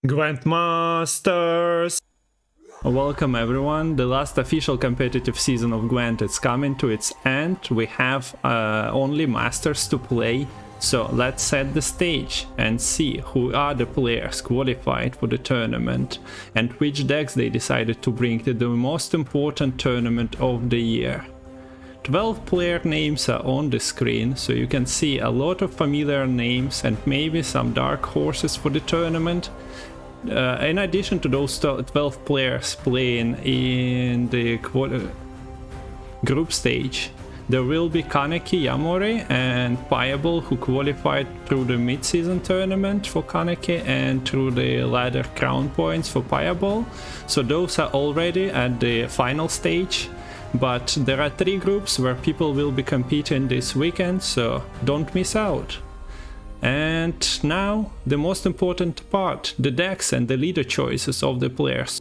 Gwent Masters! Welcome everyone, the last official competitive season of Gwent is coming to its end. We have only Masters to play, so let's set the stage and see who are the players qualified for the tournament and which decks they decided to bring to the most important tournament of the year. 12 player names are on the screen, so you can see a lot of familiar names and maybe some dark horses for the tournament. In addition to those 12 players playing in the group stage, there will be Kaneki, Yamori and Payable, who qualified through the mid-season tournament for Kaneki and through the ladder crown points for Payable. So those are already at the final stage, but there are 3 groups where people will be competing this weekend, so don't miss out. And now, the most important part, the decks and the leader choices of the players.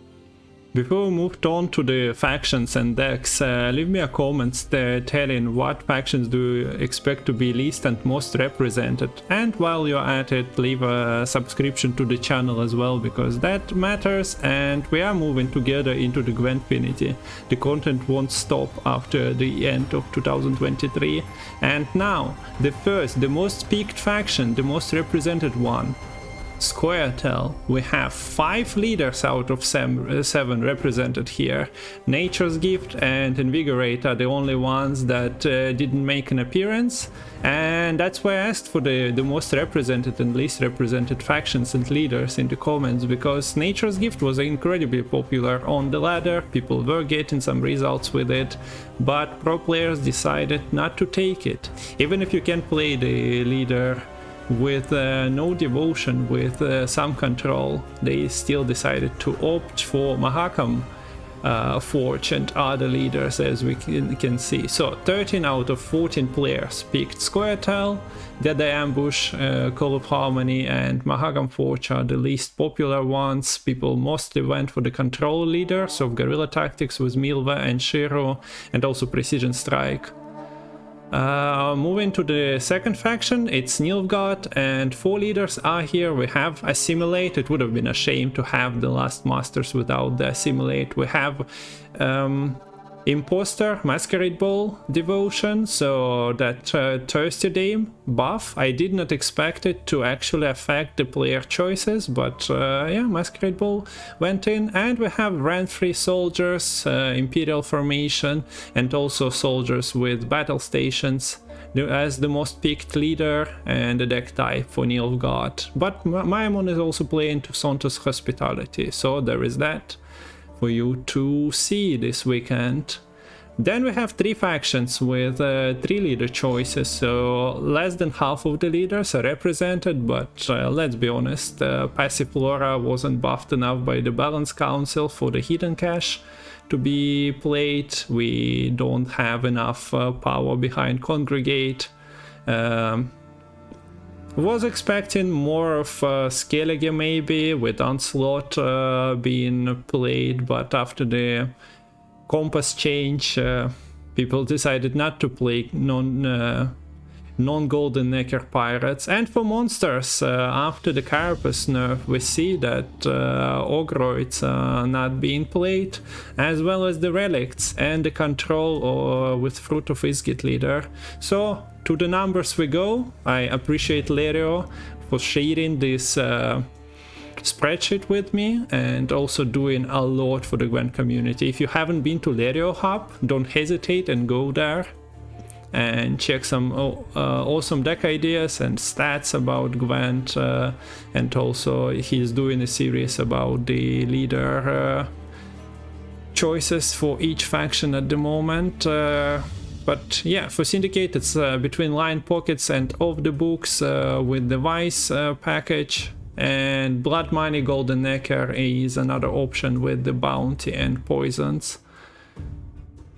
Before we moved on to the factions and decks, leave me a comment telling what factions do you expect to be least and most represented. And while you're at it, leave a subscription to the channel as well, because that matters, and we are moving together into the Gwentfinity. The content won't stop after the end of 2023. And now, the most peaked faction, the most represented one. Scoiatael. We have 5 leaders out of 7 represented here. Nature's Gift and Invigorate are the only ones that didn't make an appearance, and that's why I asked for the most represented and least represented factions and leaders in the comments, because Nature's Gift was incredibly popular on the ladder, people were getting some results with it, but pro players decided not to take it. Even if you can play the leader with no devotion, with some control, they still decided to opt for Mahakam Forge and other leaders, as we can see. So 13 out of 14 players picked Scoiatael, Dead Ambush, Call of Harmony and Mahakam Forge are the least popular ones. People mostly went for the control leaders of Guerilla Tactics with Milva and Shiro, and also Precision Strike. Moving to the second faction, it's Nilfgaard, and 4 leaders are here. We have Assimilate. It would have been a shame to have the last Masters without the Assimilate. We have Imposter, Masquerade Ball, Devotion, so that Thirsty Dame buff. I did not expect it to actually affect the player choices, but yeah, Masquerade Ball went in. And we have Rent-Free Soldiers, Imperial Formation, and also Soldiers with Battle Stations as the most picked leader and the deck type for Nilfgaard. But Myamon is also playing to Santos Hospitality, so there is that for you to see this weekend. Then we have 3 factions with 3 leader choices, so less than half of the leaders are represented, but let's be honest, Passiflora wasn't buffed enough by the Balance Council for the Hidden Cache to be played. We don't have enough power behind Congregate. Was expecting more of Skellige maybe, with Onslaught being played, but after the compass change, people decided not to play non-golden necker pirates. And for monsters, after the Carapace nerf, we see that Ogroids are not being played, as well as the Relicts and the control with Fruit of Isgit leader. So to the numbers we go. I appreciate Lerio for sharing this spreadsheet with me and also doing a lot for the Gwent community. If you haven't been to Lerio Hub, don't hesitate and go there and check some awesome deck ideas and stats about Gwent, and also he's doing a series about the leader choices for each faction at the moment. But yeah, for Syndicate it's between Line Pockets and Off the Books with the Vice package, and Blood Money Golden Necker is another option with the Bounty and Poisons.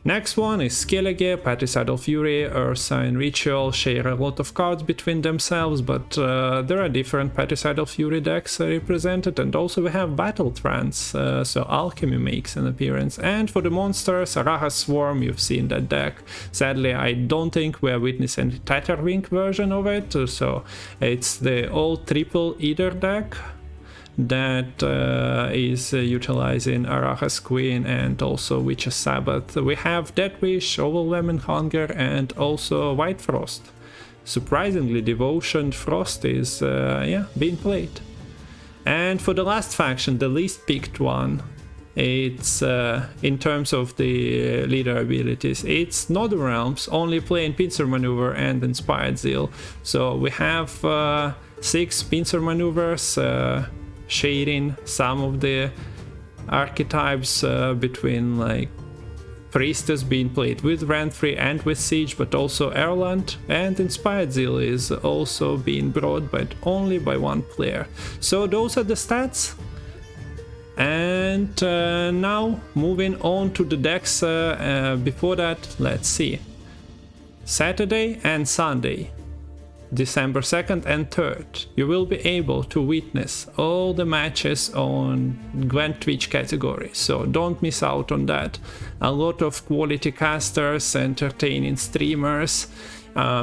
Next one is Skellige, Patricidal Fury, Ursine Ritual share a lot of cards between themselves, but there are different Patricidal Fury decks represented, and also we have Battle Trance, so Alchemy makes an appearance. And for the monsters, Araha Swarm, you've seen that deck. Sadly, I don't think we are witnessing the Tatterwing version of it, so it's the all triple Ether deck. that is utilizing Arachas Queen and also Witch's Sabbath. We have Death Wish, Overwhelming Hunger, and also White Frost. Surprisingly, Devotion Frost is being played. And for the last faction, the least picked one, it's in terms of the leader abilities, it's Northern Realms, only playing Pincer Maneuver and Inspired Zeal. So we have 6 Pincer Maneuvers, shading some of the archetypes between like Priestess being played with Renfri and with Siege, but also Erland, and Inspired Zeal is also being brought, but only by one player. So those are the stats. And now moving on to the decks. Before that, let's see. Saturday and Sunday, December 2nd and 3rd, you will be able to witness all the matches on Gwent Twitch category, so don't miss out on that. A lot of quality casters, entertaining streamers,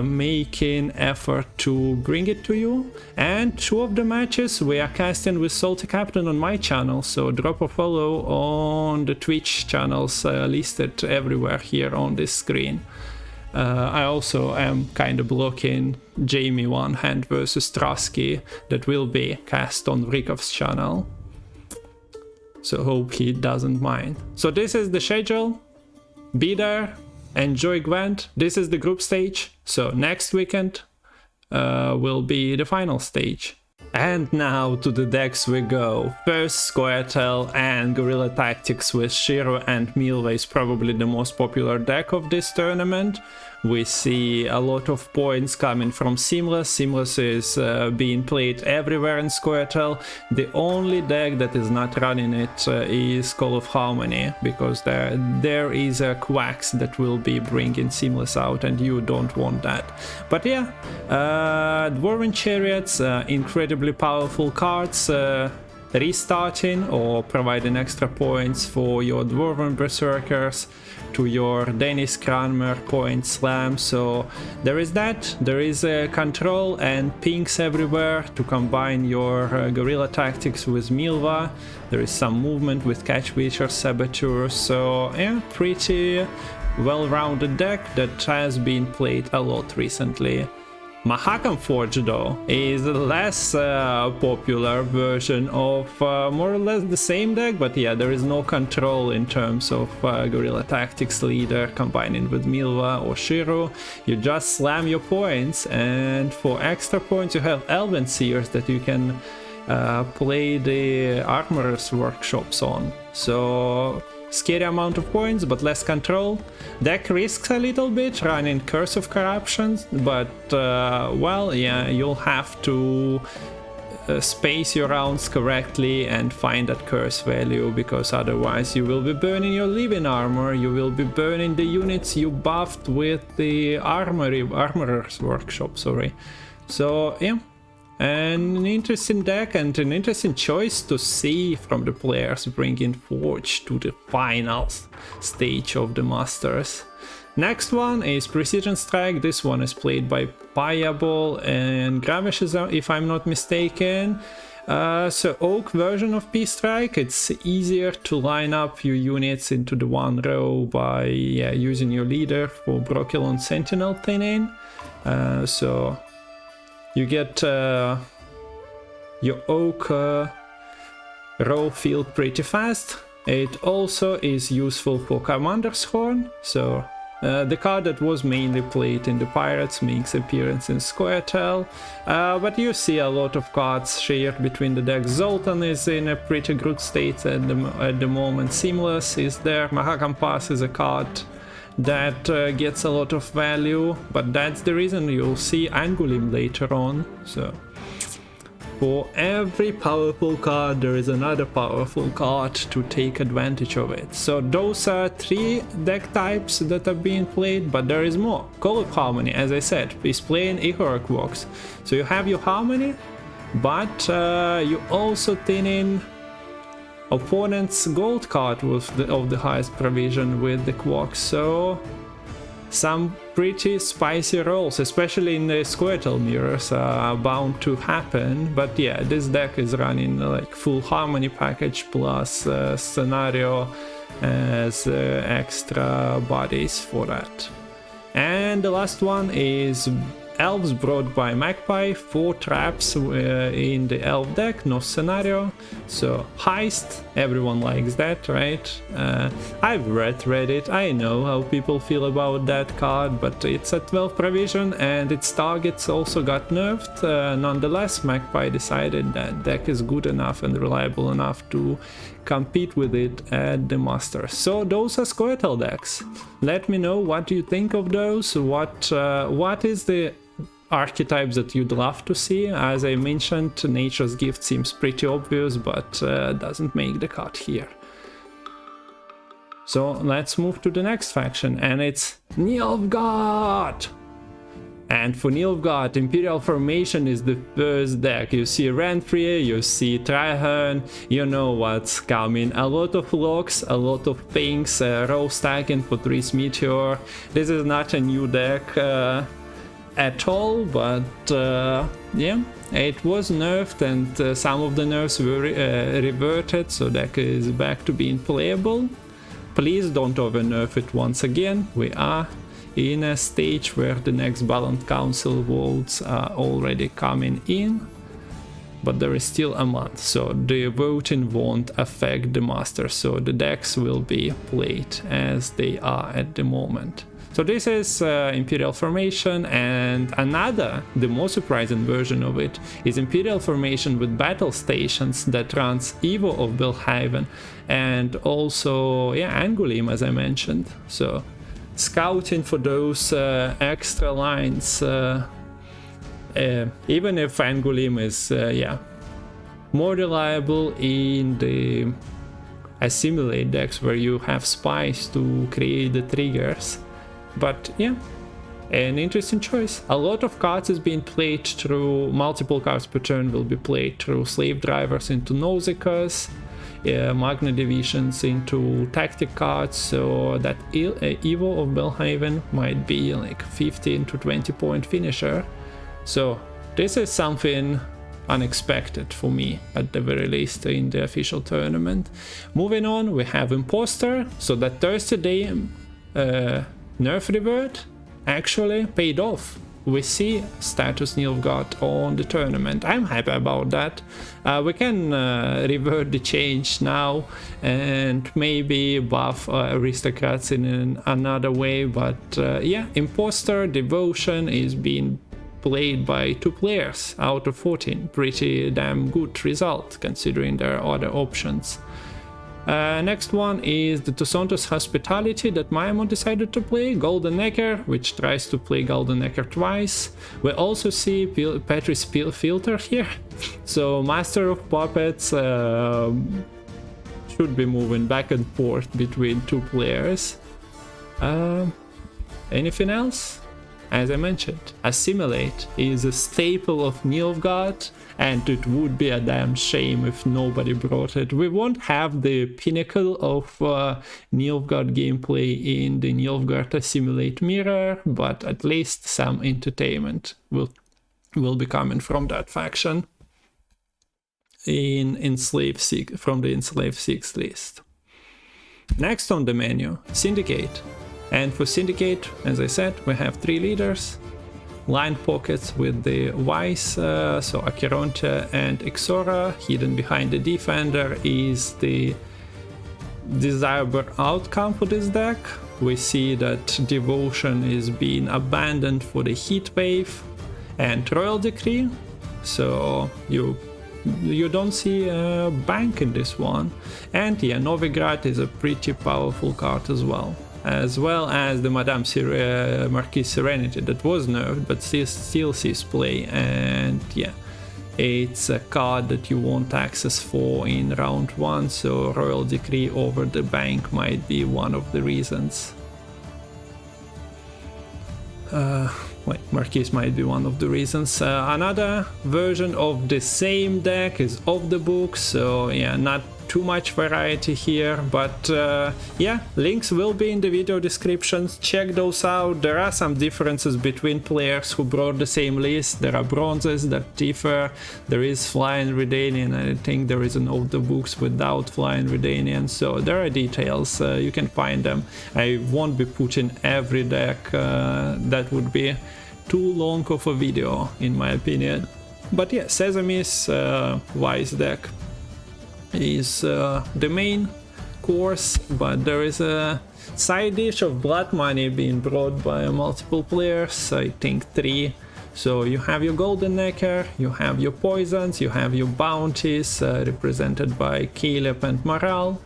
making effort to bring it to you. And 2 of the matches we are casting with Salty Captain on my channel, so drop a follow on the Twitch channels listed everywhere here on this screen. I also am kind of blocking Jamie One Hand versus Trusky that will be cast on Rikov's channel, so hope he doesn't mind. So this is the schedule. Be there, enjoy Gwent. This is the group stage, so next weekend will be the final stage. And now to the decks we go. First, Scoiatael and Guerilla Tactics with Shiro and Milva is probably the most popular deck of this tournament. We see a lot of points coming from Seamless. Seamless is being played everywhere in Scoiatael. The only deck that is not running it is Call of Harmony, because there is a Quacks that will be bringing Seamless out, and you don't want that. But yeah, Dwarven Chariots, incredibly powerful cards, restarting or providing extra points for your Dwarven Berserkers, to your Dennis Cranmer point slam. So there is that, there is control and pinks everywhere to combine your Guerilla Tactics with Milva. There is some movement with Catchwitcher, Saboteur, so yeah, pretty well-rounded deck that has been played a lot recently. Mahakam Forge, though, is a less popular version of more or less the same deck, but yeah, there is no control in terms of Guerilla Tactics leader combining with Milva or Shiro. You just slam your points, and for extra points you have Elven Seers that you can play the Armorer's Workshops on. So scary amount of points, but less control. Deck risks a little bit running Curse of Corruption, but well, yeah, you'll have to space your rounds correctly and find that curse value, because otherwise you will be burning your living armor, you will be burning the units you buffed with the Armorer's Workshop, sorry. So yeah, an interesting deck and an interesting choice to see from the players bringing Forge to the final stage of the Masters. Next one is Precision Strike. This one is played by Payable and Gravish, if I'm not mistaken. So Oak version of PStrike. It's easier to line up your units into the one row by using your leader for Brokilon Sentinel thinning. So you get your Oak row filled pretty fast. It also is useful for Commander's Horn, so the card that was mainly played in the Pirates makes appearance in Scoiatael, but you see a lot of cards shared between the decks. Zoltan is in a pretty good state at the moment. Seamless is there. Mahakam Pass is a card that gets a lot of value, but that's the reason you'll see Angulim later on. So for every powerful card there is another powerful card to take advantage of it. So those are 3 deck types that are being played, but there is more. Call of Harmony, as I said, is playing Ihorok Vox. So you have your Harmony, but you also thin in opponent's gold card of the highest provision with the Quox. So some pretty spicy rolls, especially in the Scoiatael mirrors, are bound to happen. But yeah, this deck is running like full harmony package plus scenario as extra bodies for that. And the last one is Elves brought by Magpie, 4 traps in the Elf deck, no scenario. So Heist, everyone likes that, right? I've read it, I know how people feel about that card, but it's a 12 provision and its targets also got nerfed. Nonetheless, Magpie decided that deck is good enough and reliable enough to compete with it at the Masters. So those are Scoiatael decks. Let me know what you think of those. What is the archetypes that you'd love to see? As I mentioned, Nature's Gift seems pretty obvious, but doesn't make the cut here. So let's move to the next faction, and it's Nilfgaard! And for Nilfgaard, Imperial Formation is the first deck. You see Renfrey, you see Traherne, you know what's coming. A lot of locks, a lot of things, row stacking for 3 Meteor. This is not a new deck at all, but yeah, it was nerfed and some of the nerfs were reverted, so deck is back to being playable. Please don't over nerf it once again. We are in a stage where the next Balance Council votes are already coming in, but there is still a month, so the voting won't affect the Masters, so the decks will be played as they are at the moment. So this is Imperial Formation, and another, the most surprising version of it, is Imperial Formation with battle stations that runs Evo of Belhaven and also, yeah, Angoulême, as I mentioned. So scouting for those extra lines, even if Angoulême is yeah, more reliable in the assimilate decks where you have spies to create the triggers. But yeah, an interesting choice. A lot of cards is being played through, multiple cards per turn will be played through Slave Drivers into Nausicaas, Magna Divisions into Tactic cards, so that Evo of Belhaven might be like 15 to 20 point finisher. So this is something unexpected for me at the very least in the official tournament. Moving on, we have Imposter, so that Thursday day nerf revert actually paid off. We see status Nilfgaard on the tournament. I'm happy about that. We can revert the change now and maybe buff aristocrats in another way, but yeah, Imposter Devotion is being played by 2 players out of 14. Pretty damn good result considering there are other options. Next one is the Toussaint's Hospitality that Myamon decided to play, Golden Necker, which tries to play Golden Necker twice. We also see Petri's Filter here, so Master of Puppets should be moving back and forth between 2 players. Anything else? As I mentioned, Assimilate is a staple of Nilfgaard, and it would be a damn shame if nobody brought it. We won't have the pinnacle of Nilfgaard gameplay in the Nilfgaard Assimilate mirror, but at least some entertainment will be coming from that faction in Enslaved 6, from the Enslaved 6 list. Next on the menu, Syndicate. And for Syndicate, as I said, we have 3 leaders. Line pockets with the Wise, so Acherontia and Ixora. Hidden behind the Defender is the desirable outcome for this deck. We see that Devotion is being abandoned for the Heat Wave and Royal Decree. So you don't see a bank in this one. And yeah, Novigrad is a pretty powerful card as well as the Madame Marquise Serenity that was nerfed but still sees play, and yeah, it's a card that you want access for in round 1, so Royal Decree over the bank might be one of the reasons. Marquise might be one of the reasons. Another version of the same deck is off the book, so yeah, not too much variety here, but yeah, links will be in the video descriptions. Check those out. There are some differences between players who brought the same list. There are bronzes that differ. There is Flying Redanian, and I think there is an older books without Flying Redanian, so there are details. You can find them. I won't be putting every deck. That would be too long of a video in my opinion. But yeah, Sesame's Wise deck is the main course, but there is a side dish of Blood Money being brought by multiple players, I think 3. So you have your Golden Necker, you have your Poisons, you have your Bounties, represented by Caleb and Morale.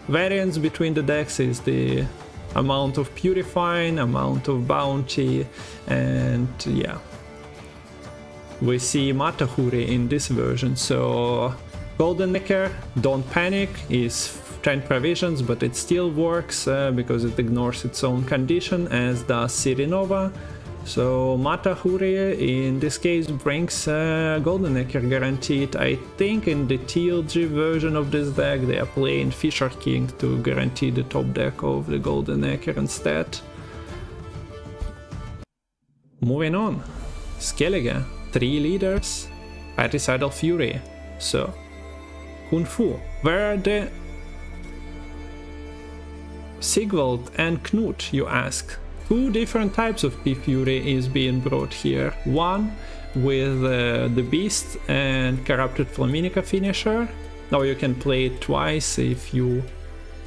Variance between the decks is the amount of Purifying, amount of Bounty, and yeah. We see Matahuri in this version, so Golden Necker, Don't Panic, is 10 provisions, but it still works because it ignores its own condition, as does Sirinova. So Matahuri in this case brings Golden Necker guaranteed. I think in the TLG version of this deck they are playing Fisher King to guarantee the top deck of the Golden Necker instead. Moving on, Skellige. 3 leaders, Patricidal Fury. So, Kungfu, where are the Sigvald and Knut, you ask? 2 different types of P-Fury is being brought here. One with the Beast and Corrupted Flaminica finisher. Now you can play it twice if you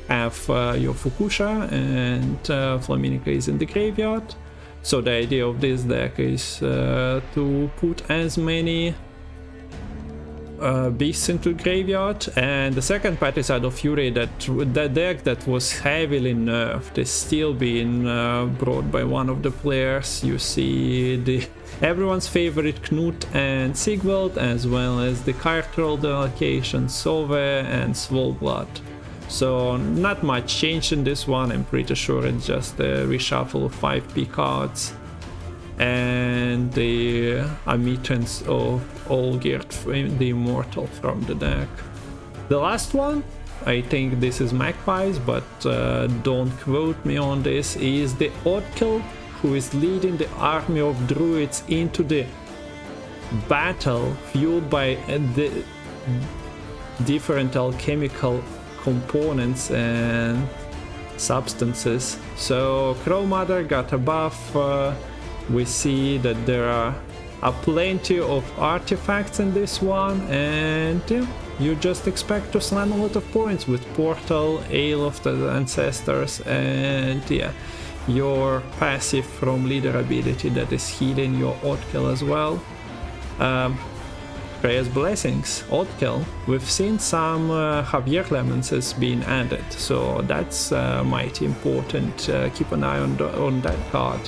have your Fukusha and Flaminica is in the graveyard. So the idea of this deck is to put as many beasts into graveyard, and the second Patricidal Fury, that deck that was heavily nerfed, is still being brought by one of the players. You see everyone's favorite Knut and Sigvald, as well as the card roll allocation Sove and Svolblad. So not much change in this one, I'm pretty sure it's just a reshuffle of 5p cards and the omittance of Olgierd the Immortal from the deck. The last one, I think this is Magpies, but don't quote me on this, is the Odkill, who is leading the army of druids into the battle fueled by the different alchemical components and substances. So Crow Mother got a buff. We see that there are plenty of artifacts in this one, and you just expect to slam a lot of points with Portal, Ale of the Ancestors, and yeah, your passive from leader ability that is healing your Odkill as well. Freya's Blessings, Odkill. We've seen some Javier Clemences being added, so that's mighty important. Keep an eye on that card.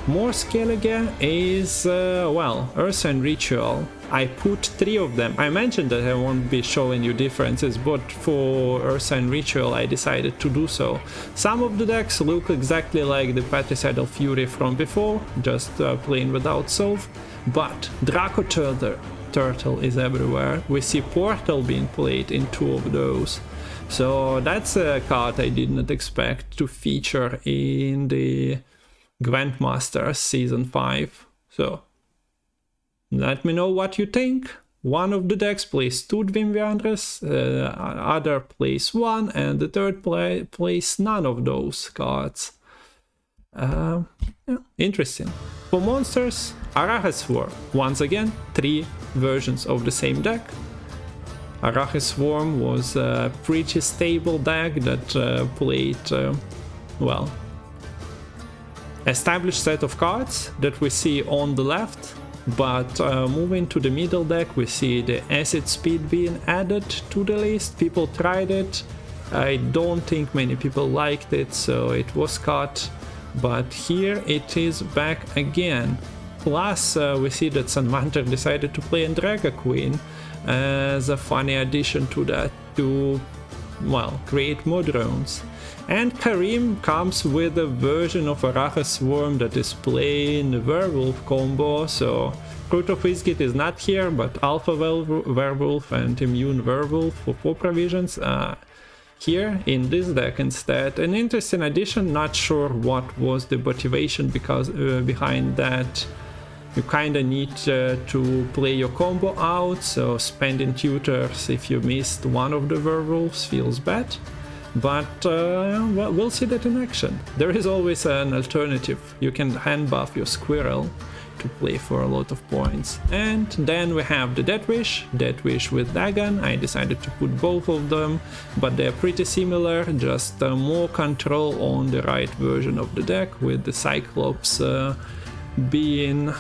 More Skellige is, well, Ursine Ritual. I put 3 of them. I mentioned that I won't be showing you differences, but for Ursine Ritual I decided to do so. Some of the decks look exactly like the Patricidal Fury from before, just plain without Solve, but Draco Turtle is everywhere. We see Portal being played in 2 of those. So that's a card I did not expect to feature in the Gwent Masters Season 5. So let me know what you think. One of the decks plays 2 Dwimviandres, other plays 1, and the third plays none of those cards. Yeah, interesting. For monsters, Arachne once again 3 versions of the same deck. Arachne Swarm was a pretty stable deck that played, well, established set of cards that we see on the left, but moving to the middle deck we see the acid speed being added to the list. People tried it, I don't think many people liked it, so it was cut, but here it is back again. Plus we see that Sanvanter decided to play Andraga Queen as a funny addition to that, to well, create more drones. And Karim comes with a version of Arachas Swarm that is plain werewolf combo, so Fruit of Wizgit is not here, but Alpha Werewolf and Immune Werewolf for 4 provisions here in this deck instead. An interesting addition, not sure what was the motivation behind that. You kinda need to play your combo out, so spending tutors if you missed one of the werewolves feels bad. But well, we'll see that in action. There is always an alternative. You can hand buff your squirrel to play for a lot of points. And then we have the Death Wish with Dagon. I decided to put both of them, but they're pretty similar, just more control on the right version of the deck, with the Cyclops being,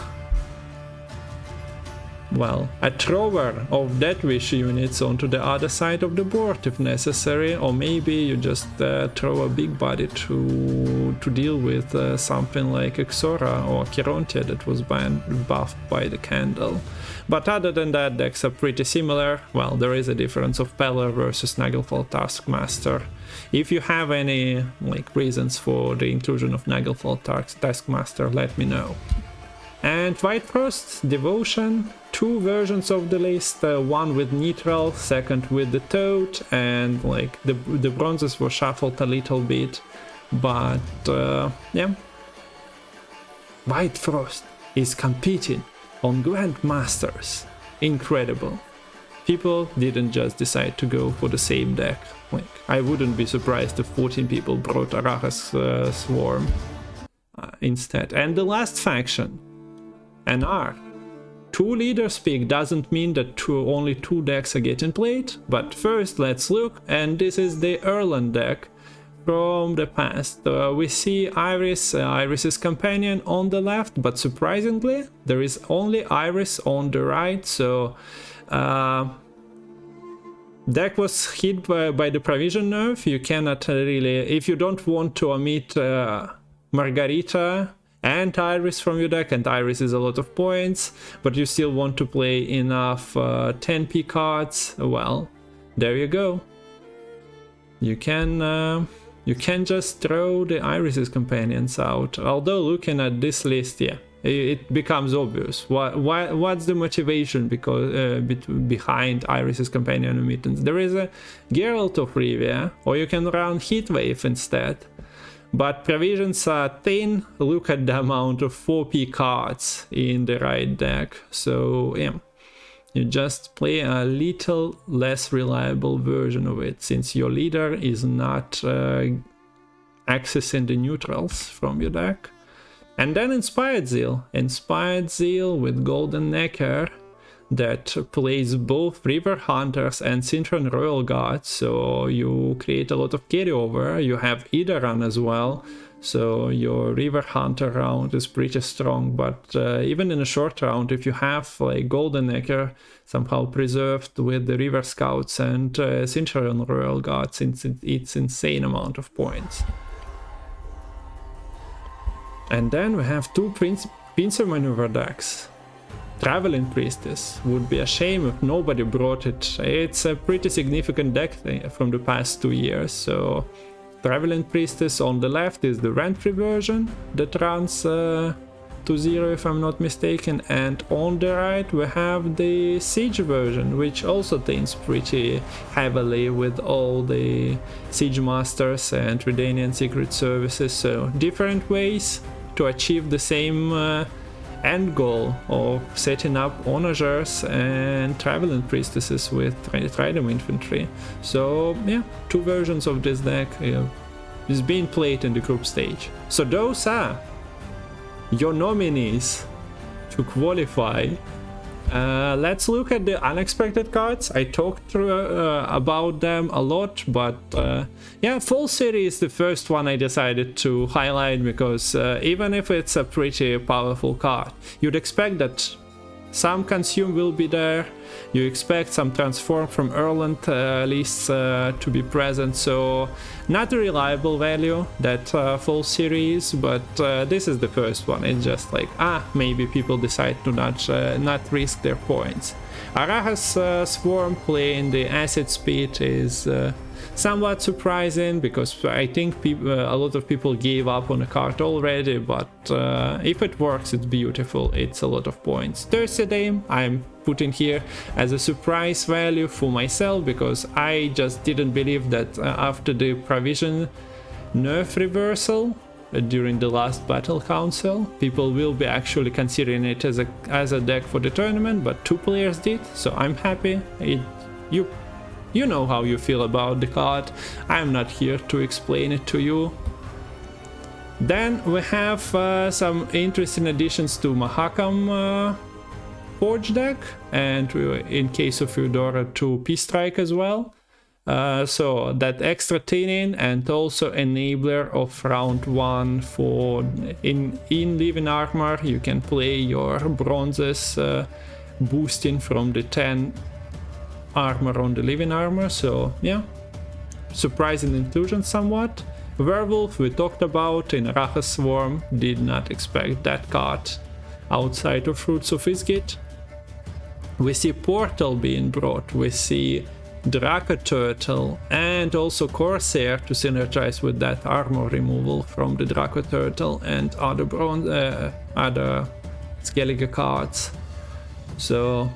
well, a thrower of Death Wish units onto the other side of the board if necessary, or maybe you just throw a big body to deal with something like Exora or Chirontia that was buffed by the candle. But other than that, decks are pretty similar. Well, there is a difference of Peller versus Nagelfall Taskmaster. If you have any reasons for the inclusion of Nagelfall Taskmaster, let me know. And White Frost, Devotion, 2 versions of the list, one with neutral, second with the toad, and the bronzes were shuffled a little bit, but yeah. White Frost is competing on Gwent Masters. Incredible. People didn't just decide to go for the same deck. I wouldn't be surprised if 14 people brought Arachas Swarm instead. And the last faction, NR. 2 leaders pick doesn't mean that only 2 decks are getting played, but first let's look, and this is the Erland deck from the past. We see Iris, Iris's companion on the left, but surprisingly there is only Iris on the right, so deck was hit by the provision nerf. You cannot really, if you don't want to omit Margarita and Iris from your deck, and Iris is a lot of points, but you still want to play enough 10p cards, well, there you go. You can just throw the Iris's companions out. Although looking at this list, yeah, it becomes obvious. What's the motivation behind Iris's companion omittance? There is a Geralt of Rivia, or you can run Heatwave instead. But provisions are thin. Look at the amount of 4p cards in the right deck. So yeah, you just play a little less reliable version of it, since your leader is not accessing the neutrals from your deck. And then Inspired Zeal with Golden Necker that plays both River Hunters and Synchron Royal Guards, so you create a lot of carryover. You have Ida run as well, so your River Hunter round is pretty strong, but even in a short round, if you have Golden Necker somehow preserved with the River Scouts and Synchron Royal Guards, it's insane amount of points. And then we have 2 pincer maneuver decks. Traveling Priestess, would be a shame if nobody brought it. It's a pretty significant deck from the past 2 years. So Traveling Priestess on the left is the rent-free version that runs to 0 if I'm not mistaken, and on the right we have the Siege version, which also taints pretty heavily with all the Siege Masters and Redanian Secret Services. So different ways to achieve the same end goal of setting up Onagers and Traveling Priestesses with Trident Infantry. So yeah, 2 versions of this deck is being played in the group stage. So those are your nominees to qualify. Let's look at the unexpected cards. I talked about them a lot, but yeah, Fall City is the first one I decided to highlight, because even if it's a pretty powerful card, you'd expect that some Consume will be there, you expect some Transform from Erland lists to be present, so not a reliable value, that Fall series, but this is the first one. It's just maybe people decide to not risk their points. Arachas Swarm playing the Acid Speed is somewhat surprising because I think a lot of people gave up on the card already, but if it works, it's beautiful. It's a lot of points. Thursday I'm putting here as a surprise value for myself because I just didn't believe that after the provision nerf reversal during the last battle council, people will be actually considering it as a deck for the tournament, but 2 players did, so I'm happy. You know how you feel about the card. I'm not here to explain it to you. Then we have some interesting additions to Mahakam Forge deck, and in case of Eudora to PStrike as well. So that extra tin and also enabler of round 1 for in living armor. You can play your bronzes boosting from the 10 armor on the living armor. So yeah, surprising inclusion somewhat. Werewolf we talked about in Rache Swarm, did not expect that card outside of Fruits of Isgit. We see Portal being brought, we see Draco Turtle and also Corsair to synergize with that armor removal from the Draco Turtle and other Skellige cards. So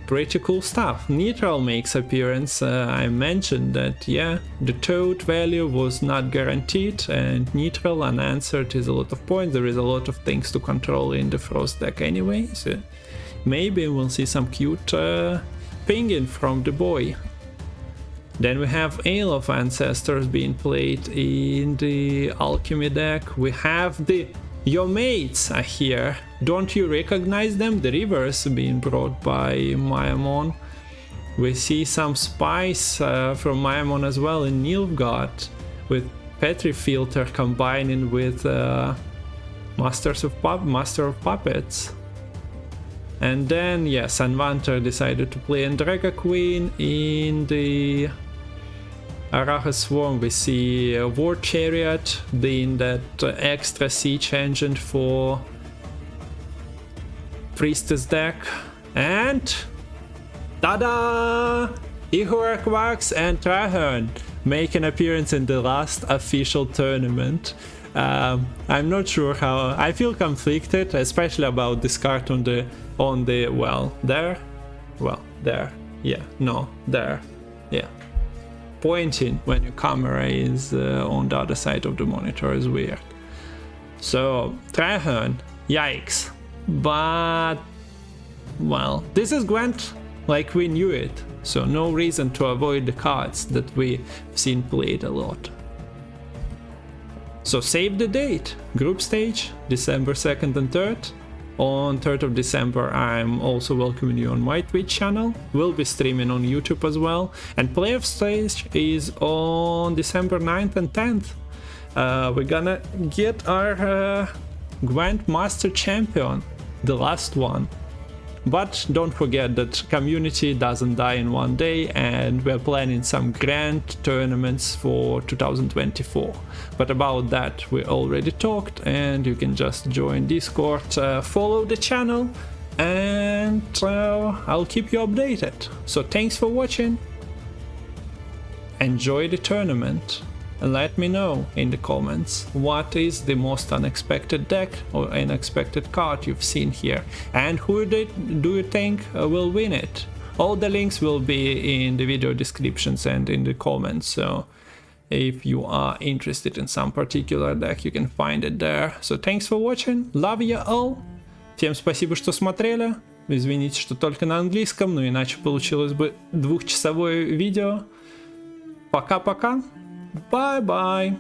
pretty cool stuff. Neutral makes appearance. I mentioned that, yeah, the toad value was not guaranteed, and neutral unanswered is a lot of points. There is a lot of things to control in the Frost deck anyway, so maybe we'll see some cute pinging from the boy. Then we have Ale of Ancestors being played in the Alchemy deck. We have the Your Mates are here. Don't you recognize them? The Rivers being brought by Myamon. We see some spies from Myamon as well in Nilfgaard, with Petri Filter combining with Master of Puppets. And then, yeah, Sanvanter decided to play Andraga Queen. In the Rache Swarm we see War Chariot being that extra siege engine for Priestess deck. And tada! Ihor Quarks and Trahern make an appearance in the last official tournament. I'm not sure how. I feel conflicted, especially about this card on the pointing when your camera is on the other side of the monitor is weird. So Trahern, yikes. But well, this is Gwent like we knew it, so no reason to avoid the cards that we've seen played a lot. So save the date, group stage, December 2nd and 3rd. On 3rd of December I'm also welcoming you on my Twitch channel. We'll be streaming on YouTube as well. And playoff stage is on December 9th and 10th. We're gonna get our Gwent Master Champion, the last one. But don't forget that community doesn't die in one day, and we're planning some grand tournaments for 2024. But about that we already talked, and you can just join Discord, follow the channel, and I'll keep you updated. So thanks for watching, enjoy the tournament, and let me know in the comments what is the most unexpected deck or unexpected card you've seen here, and who do you think will win it. All the links will be in the video descriptions and in the comments, so if you are interested in some particular deck, you can find it there. So thanks for watching, love you all, всем спасибо, что смотрели, извините, что только на английском, но иначе получилось бы двухчасовое видео. Пока-пока. Bye bye.